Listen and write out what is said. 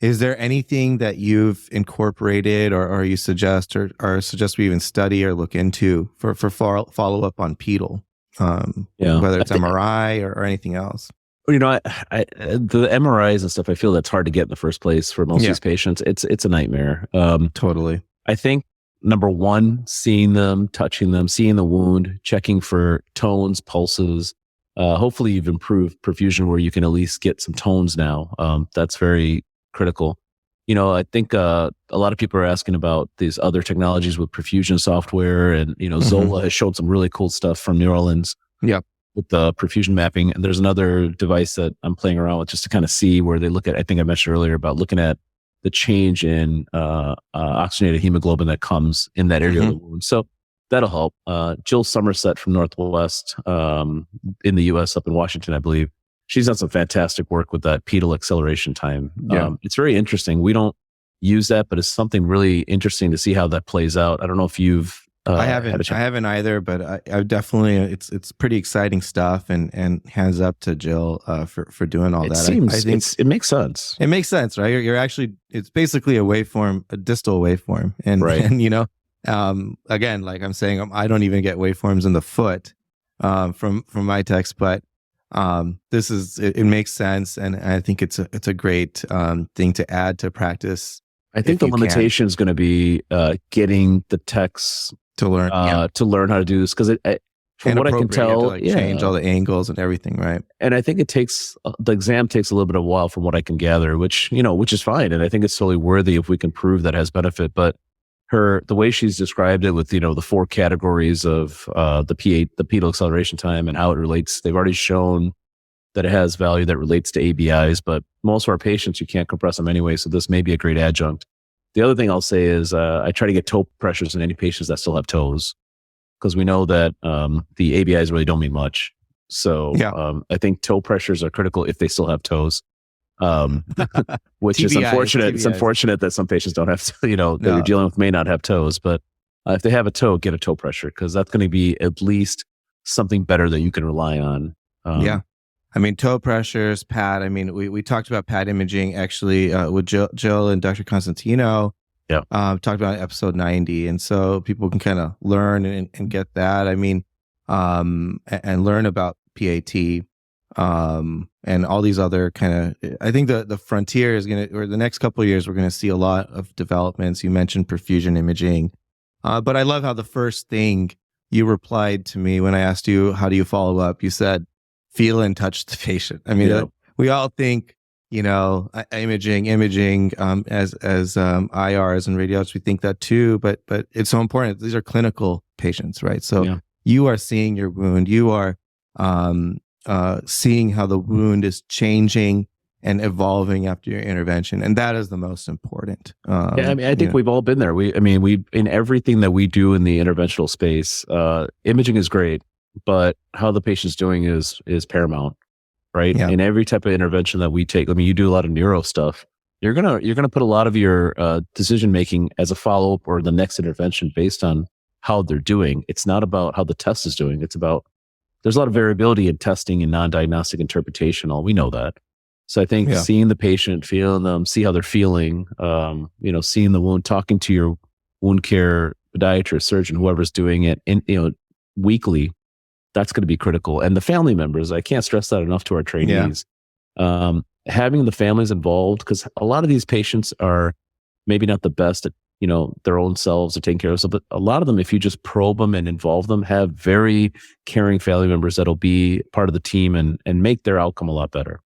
Is there anything that you've incorporated or you suggest or suggest we even study or look into for follow up on pedal? Whether it's MRI or anything else. The MRIs and stuff, I feel that's hard to get in the first place for most of these patients. It's a nightmare. Totally. I think number one, seeing them, touching them, seeing the wound, checking for tones, pulses. Hopefully you've improved perfusion where you can at least get some tones now. That's very critical. I think a lot of people are asking about these other technologies with perfusion software, and Zola has showed some really cool stuff from New Orleans. Yeah, with the perfusion mapping. And there's another device that I'm playing around with just to kind of see where they look at. I think I mentioned earlier about looking at the change in oxygenated hemoglobin that comes in that area of the wound. So that'll help. Jill Somerset from Northwest in the U.S. up in Washington, I believe. She's done some fantastic work with that pedal acceleration time. It's very interesting. We don't use that, but it's something really interesting to see how that plays out. I don't know if you've I haven't either, but I definitely it's pretty exciting stuff, and hands up to Jill for doing all that. I think it makes sense. It makes sense, right? You're actually, it's basically a waveform, a distal waveform, and again, like I'm saying, I don't even get waveforms in the foot from my text, but it makes sense, and I think it's a great thing to add to practice. I think the limitation is going to be getting the techs to learn how to do this, because from what I can tell, change all the angles and everything, right? And I think the exam takes a little bit of a while, from what I can gather, which is fine, and I think it's totally worthy if we can prove that it has benefit. But the way she's described it with the 4 categories of the pedal acceleration time and how it relates, they've already shown that it has value that relates to ABIs, but most of our patients, you can't compress them anyway, so this may be a great adjunct. The other thing I'll say is I try to get toe pressures in any patients that still have toes, because we know that the ABIs really don't mean much. So I think toe pressures are critical if they still have toes, which is unfortunate. It's unfortunate that some patients don't have, that you're dealing with may not have toes, but if they have a toe, get a toe pressure, because that's going to be at least something better that you can rely on. I mean, toe pressures, pad. I mean, we talked about pad imaging actually with Jill and Dr. Constantino. Talked about episode 90. And so people can kind of learn and get that. I mean, and learn about PAT and all these other kind of, I think the frontier is going to, or the next couple of years, we're going to see a lot of developments. You mentioned perfusion imaging. But I love how the first thing you replied to me when I asked you, how do you follow up? You said, feel and touch the patient. I mean, we all think, imaging as IRs and radiologists, we think that too, but it's so important. These are clinical patients, right? So you are seeing your wound. You are seeing how the wound is changing and evolving after your intervention, and that is the most important. I think we've all been there. We in everything that we do in the interventional space, imaging is great, but how the patient's doing is paramount, right? In every type of intervention that we take, you do a lot of neuro stuff. You're gonna put a lot of your decision making as a follow up or the next intervention based on how they're doing. It's not about how the test is doing. It's about, there's a lot of variability in testing and non-diagnostic interpretation. We know that. So I think seeing the patient, feeling them, see how they're feeling, seeing the wound, talking to your wound care podiatrist, surgeon, whoever's doing it, weekly. That's going to be critical. And the family members, I can't stress that enough to our trainees. Having the families involved, because a lot of these patients are maybe not the best at, their own selves or taking care of themselves, but a lot of them, if you just probe them and involve them, have very caring family members that'll be part of the team and make their outcome a lot better.